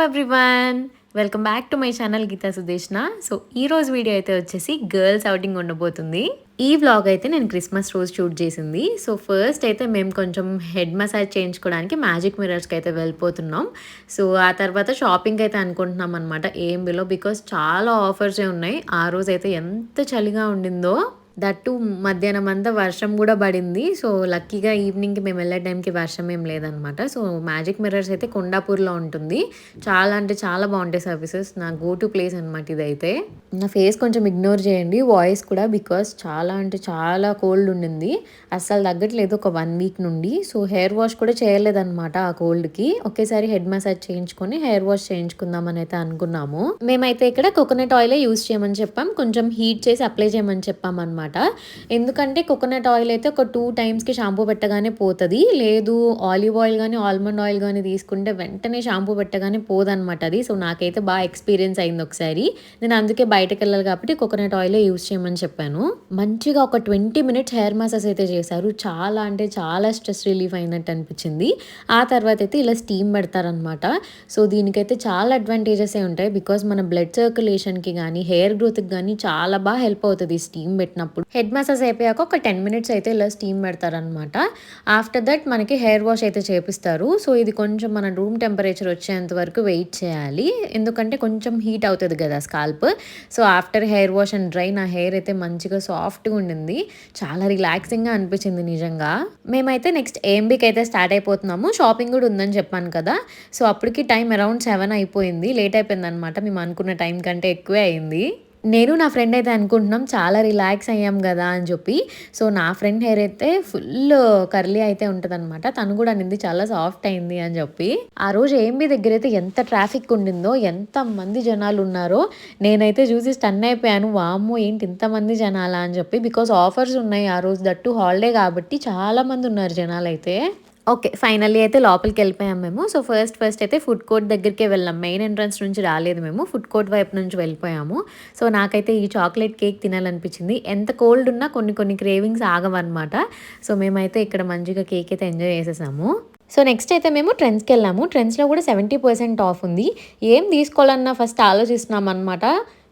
Everyone, welcome back to my channel Geeta Sudeshna. So ఈ రోజు video అయితే వచ్చేసి గర్ల్స్ అవుటింగ్ ఉండబోతుంది. ఈ వ్లాగ్ అయితే నేను క్రిస్మస్ రోజు షూట్ చేసింది. సో ఫస్ట్ అయితే మేము కొంచెం హెడ్ మసాజ్ చేయించుకోవడానికి మ్యాజిక్ మిర్రర్స్కి అయితే వెళ్ళిపోతున్నాం. సో ఆ తర్వాత షాపింగ్ అయితే అనుకుంటున్నాం అనమాట ఏఎంబీలో, బికాస్ చాలా ఆఫర్సే ఉన్నాయి. ఆ రోజు అయితే ఎంత చలిగా ఉండిందో, దట్టు మధ్యాహ్నం అంతా వర్షం కూడా పడింది. సో లక్కీగా ఈవినింగ్కి మేము వెళ్ళే టైంకి వర్షం ఏం లేదనమాట. సో మ్యాజిక్ మిర్రర్స్ అయితే కొండాపూర్లో ఉంటుంది. చాలా అంటే చాలా బాగుంటాయి సర్వీసెస్. నా గో టు ప్లేస్ అనమాట ఇదైతే. నా ఫేస్ కొంచెం ఇగ్నోర్ చేయండి, వాయిస్ కూడా, బికాస్ చాలా అంటే చాలా కోల్డ్ ఉండింది. అస్సలు తగ్గట్లేదు ఒక 1 వీక్ నుండి. సో హెయిర్ వాష్ కూడా చేయలేదన్నమాట ఆ కోల్డ్కి. ఒకేసారి హెడ్ మసాజ్ చేయించుకొని హెయిర్ వాష్ చేయించుకుందామని అయితే అనుకున్నాము. మేమైతే ఇక్కడ కోకోనట్ ఆయిలే యూస్ చేయమని చెప్పాం, కొంచెం హీట్ చేసి అప్లై చేయమని చెప్పాం అనమాట. ఎందుకంటే కోకోనట్ ఆయిల్ అయితే ఒక 2 టైమ్స్కి షాంపూ పెట్టగానే పోతుంది. లేదు ఆలివ్ ఆయిల్ కానీ ఆల్మండ్ ఆయిల్ కానీ తీసుకుంటే వెంటనే షాంపూ పెట్టగానే పోదనమాట అది. సో నాకైతే బాగా ఎక్స్పీరియన్స్ అయింది ఒకసారి. నేను అందుకే బయటకు వెళ్ళాలి కాబట్టి కోకోనట్ ఆయిలే యూస్ చేయమని చెప్పాను. మంచిగా ఒక 20 మినిట్స్ హెయిర్ మసాజ్ అయితే చేశారు. చాలా అంటే చాలా స్ట్రెస్ రిలీఫ్ అయినట్టు అనిపించింది. ఆ తర్వాత అయితే ఇలా స్టీమ్ పెడతారనమాట. సో దీనికైతే చాలా అడ్వాంటేజెస్ ఉంటాయి, బికాస్ మన బ్లడ్ సర్క్యులేషన్కి కానీ హెయిర్ గ్రోత్కి కానీ చాలా బాగా హెల్ప్ అవుతుంది స్టీమ్ పెట్టినప్పుడు. హెడ్ మసాజ్ అయిపోయాక ఒక 10 మినిట్స్ అయితే ఇలా స్టీమ్ పెడతారనమాట. ఆఫ్టర్ దట్ మనకి హెయిర్ వాష్ అయితే చేపిస్తారు. సో ఇది కొంచెం మన రూమ్ టెంపరేచర్ వచ్చేంత వరకు వెయిట్ చేయాలి, ఎందుకంటే కొంచెం హీట్ అవుతుంది కదా scalp. So after hair wash and dry నా హెయిర్ అయితే మంచిగా సాఫ్ట్గా ఉండింది. చాలా రిలాక్సింగ్గా అనిపించింది నిజంగా. మేమైతే నెక్స్ట్ ఏఎంబీకి అయితే స్టార్ట్ అయిపోతున్నాము. షాపింగ్ కూడా ఉందని చెప్పాను కదా. సో అప్పటికి టైం అరౌండ్ 7 అయిపోయింది. లేట్ అయిపోయింది అనమాట. మేము అనుకున్న టైం కంటే ఎక్కువే అయింది. నేను నా ఫ్రెండ్ అయితే అనుకుంటున్నాం చాలా రిలాక్స్ అయ్యాం కదా అని చెప్పి. సో నా ఫ్రెండ్ హెయిర్ అయితే ఫుల్ కర్లీ అయితే ఉంటుందన్నమాట. తను కూడా అనింది చాలా సాఫ్ట్ అయింది అని చెప్పి. ఆ రోజు ఏఎంబీ దగ్గర అయితే ఎంత ట్రాఫిక్ ఉండిందో, ఎంత మంది జనాలు ఉన్నారో నేనైతే చూసి స్టన్ అయిపోయాను. వామ్మో ఏంటి ఇంతమంది జనాలా అని చెప్పి, బికాస్ ఆఫర్స్ ఉన్నాయి ఆ రోజు, దట్టు హాలిడే కాబట్టి చాలా మంది ఉన్నారు జనాలు అయితే. ఓకే, ఫైనల్లీ అయితే లోపలికి వెళ్ళిపోయాం మేము. సో ఫస్ట్ అయితే ఫుడ్ కోర్ట్ దగ్గరికే వెళ్ళాం. మెయిన్ ఎంట్రన్స్ నుంచి రాలేదు మేము, ఫుడ్ కోర్ట్ వైపు నుంచి వెళ్ళిపోయాము. సో నాకైతే ఈ చాక్లెట్ కేక్ తినాలనిపించింది. ఎంత కోల్డ్ ఉన్నా కొన్ని క్రేవింగ్స్ ఆగవన్నమాట. సో మేమైతే ఇక్కడ మంచిగా కేక్ అయితే ఎంజాయ్ చేసేసాము. సో నెక్స్ట్ అయితే మేము ట్రెండ్స్కి వెళ్ళాము. ట్రెండ్స్లో కూడా 70% ఆఫ్ ఉంది. ఏం తీసుకోవాలన్నా ఫస్ట్ ఆలోచిస్తున్నాం అనమాట.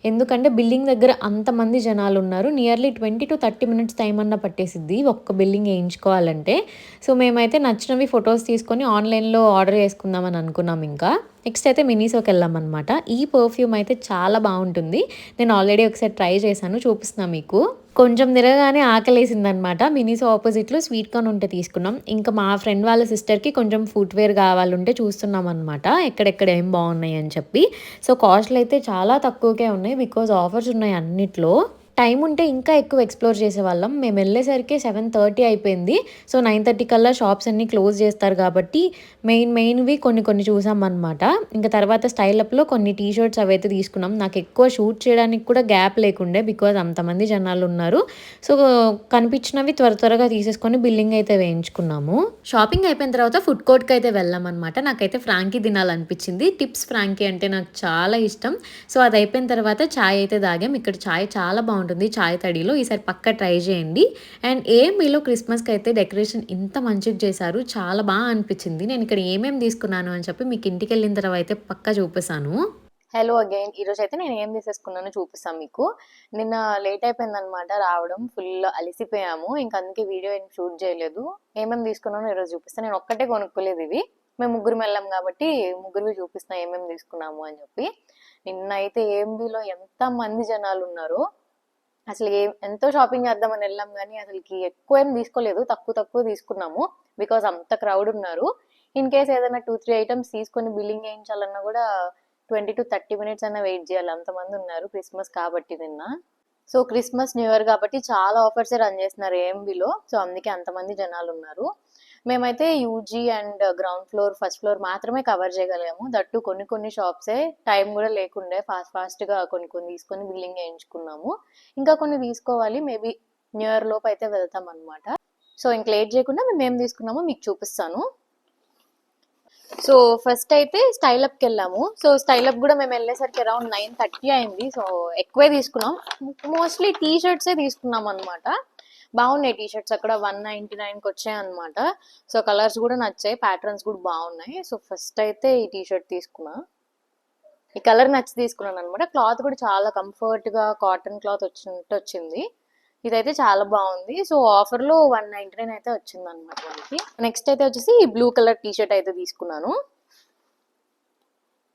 ఎందుకంటే బిల్డింగ్ దగ్గర అంతమంది జనాలు ఉన్నారు. నియర్లీ 20 to 30 మినిట్స్ టైం అన్న పట్టేసిద్ది ఒక్క బిల్డింగ్ వేయించుకోవాలంటే. సో మేమైతే నచ్చినవి ఫొటోస్ తీసుకొని ఆన్లైన్లో ఆర్డర్ చేసుకుందామని అనుకున్నాం. ఇంకా నెక్స్ట్ అయితే మినీసోకి వెళ్ళామన్నమాట. ఈ పర్ఫ్యూమ్ అయితే చాలా బాగుంటుంది. నేను ఆల్రెడీ ఒకసారి ట్రై చేశాను, చూపిస్తున్నా మీకు. కొంచెం తిరగానే ఆకలేసిందనమాట. మినీసో ఆపోజిట్లో స్వీట్ కార్న్ ఉంటే తీసుకున్నాం. ఇంకా మా ఫ్రెండ్ వాళ్ళ సిస్టర్కి కొంచెం ఫుట్వేర్ కావాలంటే చూస్తున్నాం అనమాట, ఎక్కడెక్కడ ఏం బాగున్నాయి అని చెప్పి. సో కాస్ట్లు అయితే చాలా తక్కువకే ఉన్నాయి, బికాజ్ ఆఫర్స్ ఉన్నాయి అన్నిట్లో. టైం ఉంటే ఇంకా ఎక్కువ ఎక్స్ప్లోర్ చేసేవాళ్ళం. మేము వెళ్ళేసరికి 7:30 అయిపోయింది. సో 9:30 కల్లా షాప్స్ అన్నీ క్లోజ్ చేస్తారు కాబట్టి మెయిన్వి కొన్ని చూసామన్నమాట. ఇంకా తర్వాత స్టైలప్లో కొన్ని టీ షర్ట్స్ అవైతే తీసుకున్నాం. నాకు ఎక్కువ షూట్ చేయడానికి కూడా గ్యాప్ లేకుండే, బికాజ్ అంతమంది జనాలు ఉన్నారు. సో కనిపించినవి త్వరగా తీసేసుకొని బిల్లింగ్ అయితే వేయించుకున్నాము. షాపింగ్ అయిపోయిన తర్వాత ఫుడ్ కోర్ట్కి అయితే వెళ్ళామన్నమాట. నాకైతే ఫ్రాంకీ తినాలనిపించింది. టిప్స్ ఫ్రాంకీ అంటే నాకు చాలా ఇష్టం. సో అది అయిపోయిన తర్వాత ఛాయ్ అయితే తాగాం. ఇక్కడ ఛాయ్ చాలా బాగుంటుంది ఛాయ్ తడిలో. ఈసారి పక్కా ట్రై చేయండి. అండ్ ఏఎంబీలో క్రిస్మస్కి అయితే డెకరేషన్ ఇంత మంచిగా చేశారు, చాలా బాగా అనిపించింది. నేను ఇక్కడ ఏమేమి తీసుకున్నాను అని చెప్పి మీకు ఇంటికి వెళ్ళిన తర్వాత అయితే పక్కా చూపిస్తాను. హలో అగైన్, ఈరోజు అయితే నేను ఏం తీసేసుకున్నానో చూపిస్తాను మీకు. నిన్న లేట్ అయిపోయింది అనమాట రావడం, ఫుల్ అలిసిపోయాము. ఇంకా అందుకే వీడియో ఏం షూట్ చేయలేదు. ఏమేమి తీసుకున్నానో ఈరోజు చూపిస్తాను. నేను ఒక్కటే కొనుక్కోలేదు ఇవి, మేము ముగ్గురు వెళ్ళాం కాబట్టి ముగ్గురివి చూపిస్తాను ఏమేమి తీసుకున్నాము అని చెప్పి. నిన్న అయితే ఏఎంబీలో ఎంత మంది జనాలు ఉన్నారు. అసలు ఎంతో షాపింగ్ చేద్దామని వెళ్ళాం కానీ అసలుకి ఎక్కువ ఏం తీసుకోలేదు, తక్కువ తీసుకున్నాము, బికాజ్ అంత క్రౌడ్ ఉన్నారు. ఇన్ కేస్ ఏదైనా 2-3 ఐటమ్స్ తీసుకొని బిల్లింగ్ వేయించాలన్నా కూడా 20 to 30 మినిట్స్ అన్న వెయిట్ చేయాలి, అంతమంది ఉన్నారు. క్రిస్మస్ కాబట్టి నిన్న. సో క్రిస్మస్ న్యూ ఇయర్ కాబట్టి చాలా ఆఫర్స్ రన్ చేస్తున్నారు ఏఎంబీలో. సో అందుకే అంతమంది జనాలు ఉన్నారు. మేమైతే UG and ground floor, first floor మాత్రమే కవర్ చేయగలిగాము. దట్టు కొన్ని షాప్సే టైం కూడా లేకుండే, ఫాస్ట్గా కొన్ని తీసుకొని బిల్లింగ్ వేయించుకున్నాము. ఇంకా కొన్ని తీసుకోవాలి, మేబీ న్యూ ఇయర్ లోపు అయితే వెళ్తాం అనమాట. సో ఇంక లేట్ చేయకుండా మేము ఏం తీసుకున్నామో మీకు చూపిస్తాను. సో ఫస్ట్ అయితే స్టైలప్కి వెళ్ళాము. సో స్టైలప్ కూడా మేము వెళ్ళేసరికి అరౌండ్ 9:30 అయింది. సో ఎక్కువే తీసుకున్నాం, మోస్ట్లీ టీ షర్ట్సే తీసుకున్నాం అనమాట. బాగున్నాయి టీ షర్ట్స్ అక్కడ 199కి వచ్చాయి అనమాట. సో కలర్స్ కూడా నచ్చాయి, ప్యాటర్న్స్ కూడా బాగున్నాయి. సో ఫస్ట్ అయితే ఈ టీ షర్ట్ తీసుకున్నా. ఈ కలర్ నచ్చి తీసుకున్నాను అనమాట. క్లాత్ కూడా చాలా కంఫర్ట్ గా కాటన్ క్లాత్ వచ్చినట్టు వచ్చింది. ఇదైతే చాలా బాగుంది. సో ఆఫర్ లో 199 అయితే వచ్చింది అనమాట మనకి. నెక్స్ట్ అయితే వచ్చేసి బ్లూ కలర్ టీ షర్ట్ అయితే తీసుకున్నాను.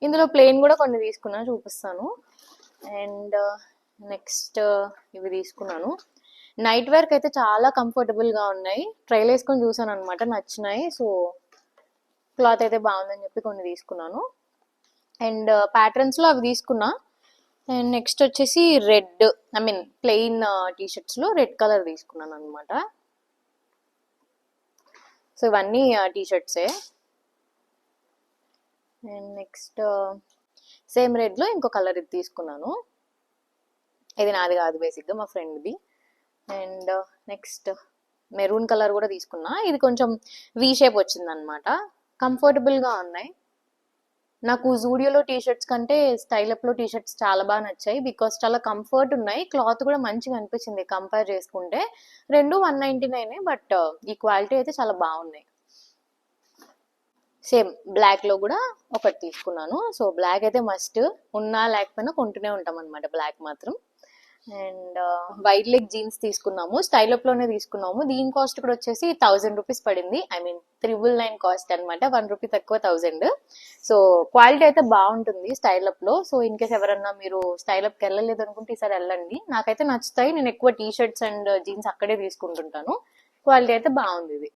ఇందులో ప్లెయిన్ కూడా కొన్ని తీసుకున్నాను, చూపిస్తాను. అండ్ నెక్స్ట్ ఇవి తీసుకున్నాను. నైట్ వేర్కి అయితే చాలా కంఫర్టబుల్ గా ఉన్నాయి. ట్రైల్ వేసుకొని చూసాను అనమాట, నచ్చినాయి. సో క్లాత్ అయితే బాగుందని చెప్పి కొన్ని తీసుకున్నాను. అండ్ ప్యాటర్న్స్ లో అవి తీసుకున్నా. అండ్ నెక్స్ట్ వచ్చేసి red, I mean plain T shirts లో రెడ్ కలర్ తీసుకున్నాను అనమాట. సో ఇవన్నీ టీ షర్ట్సే. అండ్ నెక్స్ట్ సేమ్ రెడ్ లో ఇంకో కలర్ ఇది తీసుకున్నాను. ఇది నాది కాదు, బేసిక్గా మా ఫ్రెండ్ది. అండ్ నెక్స్ట్ మెరూన్ కలర్ కూడా తీసుకున్నా. ఇది కొంచెం వీ షేప్ వచ్చింది అనమాట. కంఫర్టబుల్ గా ఉన్నాయి. నాకు జూడియోలో టీ షర్ట్స్ కంటే స్టైల్ అప్ లో టీ షర్ట్స్ చాలా బాగా నచ్చాయి. బికాస్ చాలా కంఫర్ట్ ఉన్నాయి. క్లాత్ కూడా మంచిగా అనిపించింది కంపేర్ చేసుకుంటే. రెండు 199, బట్ ఈ క్వాలిటీ అయితే చాలా బాగున్నాయి. సేమ్ బ్లాక్ లో కూడా ఒకటి తీసుకున్నాను. సో బ్లాక్ అయితే మస్ట్, ఉన్నా లేకపోయినా కొంటూనే ఉంటాం అనమాట బ్లాక్ మాత్రం. అండ్ వైట్ లెగ్ జీన్స్ తీసుకున్నాము, స్టైల్ అప్ లోనే తీసుకున్నాము. దీని కాస్ట్ కూడా వచ్చేసి 1000 రూపీస్ పడింది. ఐ మీన్ 999 కాస్ట్ అనమాట, 1 రూపీ తక్కువ 1000. సో క్వాలిటీ అయితే బాగుంటుంది స్టైల్ అప్ లో. సో ఇన్ కేస్ ఎవరన్నా మీరు స్టైల్ అప్ కి వెళ్ళలేదు అనుకుంటే ఈసారి వెళ్ళండి. నాకైతే నచ్చుతాయి. నేను ఎక్కువ టీ షర్ట్స్ అండ్ జీన్స్ అక్కడే తీసుకుంటుంటాను. క్వాలిటీ అయితే బాగుంది ఇది.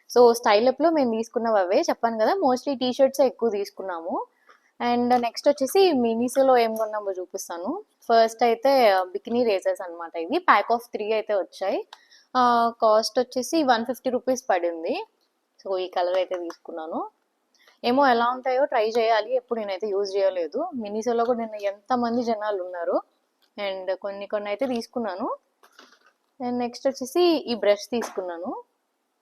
సో స్టైల్ అప్ లో మేము తీసుకున్నవి అవే చెప్పాను కదా, మోస్ట్లీ టీ షర్ట్స్ ఎక్కువ తీసుకున్నాము. అండ్ నెక్స్ట్ వచ్చేసి మినీసోలో ఏం కొన్నామో చూపిస్తాను. ఫస్ట్ అయితే బికినీ రేజర్స్ అనమాట. ఇవి ప్యాక్ ఆఫ్ 3 అయితే వచ్చాయి. కాస్ట్ వచ్చేసి 150 రూపీస్ పడింది. సో ఈ కలర్ అయితే తీసుకున్నాను. ఏమో ఎలా ఉంటాయో ట్రై చేయాలి, ఎప్పుడు నేనైతే యూజ్ చేయలేదు. మినీసోలో కూడా నిన్న ఎంతమంది జనాలు ఉన్నారు. అండ్ కొన్ని అయితే తీసుకున్నాను. అండ్ నెక్స్ట్ వచ్చేసి ఈ బ్రష్ తీసుకున్నాను.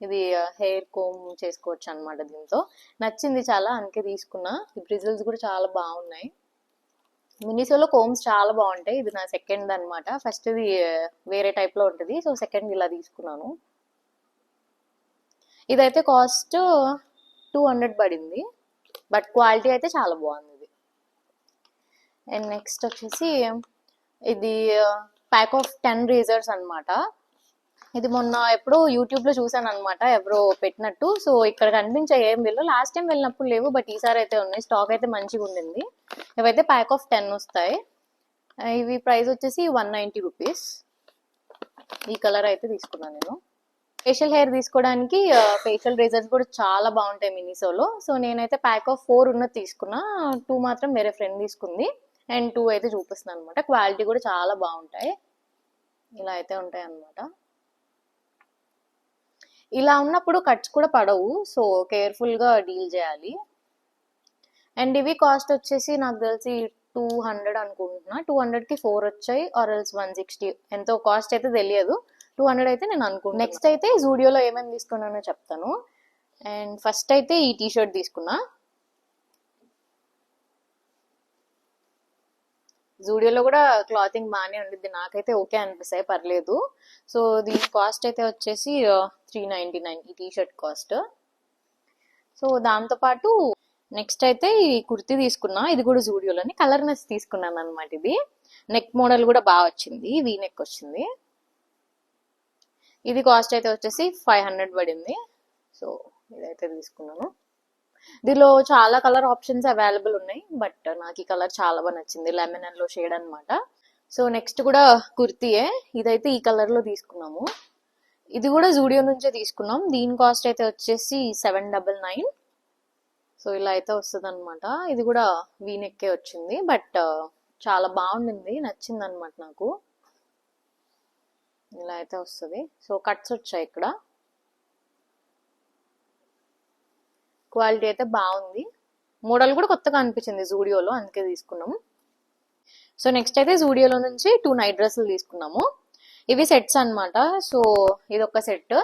ఇది హెయిర్ కోమ్ చేసుకోవచ్చు అనమాట. దీంతో నచ్చింది చాలా, అందుకే తీసుకున్నా. ఈ బ్రిజిల్స్ కూడా చాలా బాగున్నాయి. మినీసోలో కోమ్స్ చాలా బాగుంటాయి. ఇది నా సెకండ్ అనమాట. ఫస్ట్ ఇది వేరే టైప్ లో ఉంటుంది. సో సెకండ్ ఇలా తీసుకున్నాను. ఇదైతే కాస్ట్ 200 పడింది, బట్ క్వాలిటీ అయితే చాలా బాగుంది ఇది. అండ్ నెక్స్ట్ వచ్చేసి ఇది ప్యాక్ ఆఫ్ 10 రేజర్స్ అనమాట. ఇది మొన్న ఎప్పుడో యూట్యూబ్ లో చూసాను అనమాట, ఎవరో పెట్టినట్టు. సో ఇక్కడ కనిపించే ఏం లేవు. లాస్ట్ టైం వెళ్ళినప్పుడు లేవు, బట్ ఈసారి అయితే ఉన్నాయి. స్టాక్ అయితే మంచిగా ఉండింది. ఇవైతే ప్యాక్ ఆఫ్ 10 వస్తాయి. ఇవి ప్రైస్ వచ్చేసి 190 రూపీస్. ఈ కలర్ అయితే తీసుకున్నాను నేను. ఫేషియల్ హెయిర్ తీసుకోవడానికి ఫేషియల్ రేజర్స్ కూడా చాలా బాగుంటాయి మినీసోలో. సో నేనైతే ప్యాక్ ఆఫ్ 4 ఉన్నది తీసుకున్నా. 2 మాత్రం వేరే ఫ్రెండ్ తీసుకుంది. అండ్ 2 అయితే చూపిస్తున్నాను అనమాట. క్వాలిటీ కూడా చాలా బాగుంటాయి. ఇలా అయితే ఉంటాయి అనమాట. ఇలా ఉన్నప్పుడు కట్స్ కూడా పడవు. సో కేర్ఫుల్ గా డీల్ చేయాలి. అండ్ ఇవి కాస్ట్ వచ్చేసి నాకు తెలిసి 200 అనుకుంటున్నా. 200కి 4 వచ్చాయి, ఆర్ ఎల్స్ 160. ఎంతో కాస్ట్ అయితే తెలియదు. 200 అయితే నేను అనుకుంటున్నా. నెక్స్ట్ అయితే జూడియోలో ఏమేమి తీసుకున్నానో చెప్తాను. అండ్ ఫస్ట్ అయితే ఈ టీ షర్ట్ తీసుకున్నా. జూడియోలో కూడా క్లాతింగ్ బాగానే ఉండిద్ది, నాకైతే ఓకే అనిపిస్తాయి, పర్లేదు. సో దీని కాస్ట్ అయితే వచ్చేసి 399 ఈ టీ షర్ట్ కాస్ట్. సో దాంతోపాటు నెక్స్ట్ అయితే ఈ కుర్తీ తీసుకున్నా. ఇది కూడా జూడియోలోని కలర్ నెస్ తీసుకున్నాను అనమాట. ఇది నెక్ మోడల్ కూడా బాగా వచ్చింది, వీ నెక్ వచ్చింది. ఇది కాస్ట్ అయితే వచ్చేసి 500 పడింది. సో ఇదైతే తీసుకున్నాను. దీనిలో చాలా కలర్ ఆప్షన్స్ అవైలబుల్ ఉన్నాయి, బట్ నాకు ఈ కలర్ చాలా బాగా నచ్చింది, లెమన్ ఎల్లో షేడ్ అనమాట. సో నెక్స్ట్ కూడా కుర్తీయే. ఇదైతే ఈ కలర్ లో తీసుకున్నాము. ఇది కూడా జూడియో నుంచే తీసుకున్నాం. దీని కాస్ట్ అయితే వచ్చేసి 799. సో ఇలా అయితే వస్తుంది అనమాట. ఇది కూడా వీనెక్కే వచ్చింది, బట్ చాలా బాగుండింది, నచ్చింది అనమాట నాకు. ఇలా అయితే వస్తుంది. సో కట్స్ వచ్చాయి ఇక్కడ. క్వాలిటీ అయితే బాగుంది. మోడల్ కూడా కొత్తగా అనిపించింది జూడియోలో, అందుకే తీసుకున్నాము. సో నెక్స్ట్ అయితే జూడియోలో నుంచి 2 నైట్ డ్రెస్సులు తీసుకున్నాము. ఇవి సెట్స్ అనమాట. సో ఇది ఒక సెట్,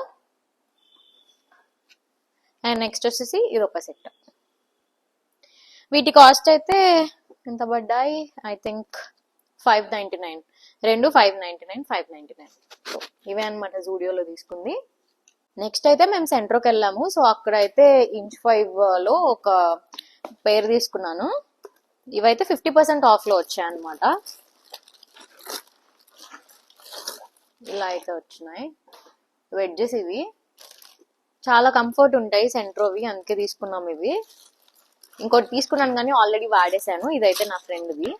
అండ్ నెక్స్ట్ వచ్చేసి ఇది ఒక సెట్. వీటి కాస్ట్ అయితే ఎంత పడ్డాయి, ఐ థింక్ 599. రెండు 599, 599. సో ఇవే అనమాట జూడియోలో తీసుకుంది. నెక్స్ట్ అయితే మేము సెంట్రోకి వెళ్ళాము. సో అక్కడ అయితే ఇంచ్ 5 లో ఒక పేర్ తీసుకున్నాను. ఇవైతే 50% ఆఫ్లో వచ్చాయి అనమాట. ఇలా అయితే వచ్చినాయి వెడ్జెస్. ఇవి చాలా కంఫర్ట్ ఉంటాయి సెంట్రోవి, అందుకే తీసుకున్నాం ఇవి. ఇంకోటి తీసుకున్నాను కానీ ఆల్రెడీ వాడేసాను. ఇదైతే నా ఫ్రెండ్ది.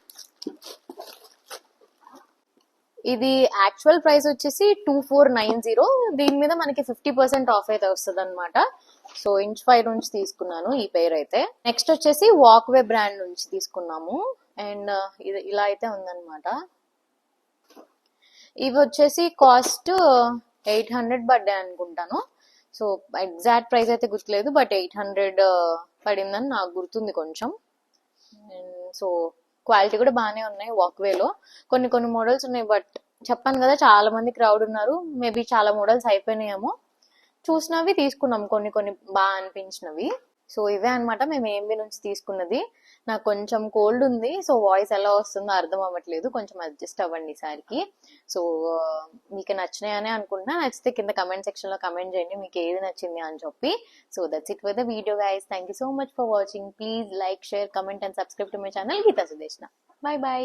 ఇది యాక్చువల్ ప్రైస్ వచ్చేసి 2490. దీని మీద మనకి 50% ఆఫ్ అయితే వస్తుంది అనమాట. సో ఇన్స్పైర్ నుంచి తీసుకున్నాను ఈ పేరు అయితే. నెక్స్ట్ వచ్చేసి వాక్వే బ్రాండ్ నుంచి తీసుకున్నాము. అండ్ ఇది ఇలా అయితే ఉందన్నమాట. ఇవి వచ్చేసి కాస్ట్ 800 పడ్డాయి అనుకుంటాను. సో ఎగ్జాక్ట్ ప్రైస్ అయితే గుర్తులేదు, బట్ 800 పడిందని నాకు గుర్తుంది కొంచెం. సో క్వాలిటీ కూడా బాగానే ఉన్నాయి వాక్వేలో. కొన్ని మోడల్స్ ఉన్నాయి, బట్ చెప్పాను కదా చాలా మంది క్రౌడ్ ఉన్నారు. మేబీ చాలా మోడల్స్ అయిపోయినాయేమో. చూసినవి తీసుకున్నాం, కొన్ని బాగా అనిపించినవి. సో ఇవే అనమాట మేము ఏఎంబి నుంచి తీసుకున్నది. నాకు కొంచెం కోల్డ్ ఉంది, సో వాయిస్ ఎలా వస్తుందో అర్థం అవ్వట్లేదు, కొంచెం అడ్జస్ట్ అవ్వండి ఈసారికి. సో మీకు నచ్చినాయని అనుకుంటున్నా. నచ్చితే కింద కమెంట్ సెక్షన్ లో కమెంట్ చేయండి మీకు ఏది నచ్చింది అని చెప్పి. So that's it for the video guys. Thank you so much for watching. Please like, share, comment and subscribe to my channel Geeta Sudeshna. Bye by.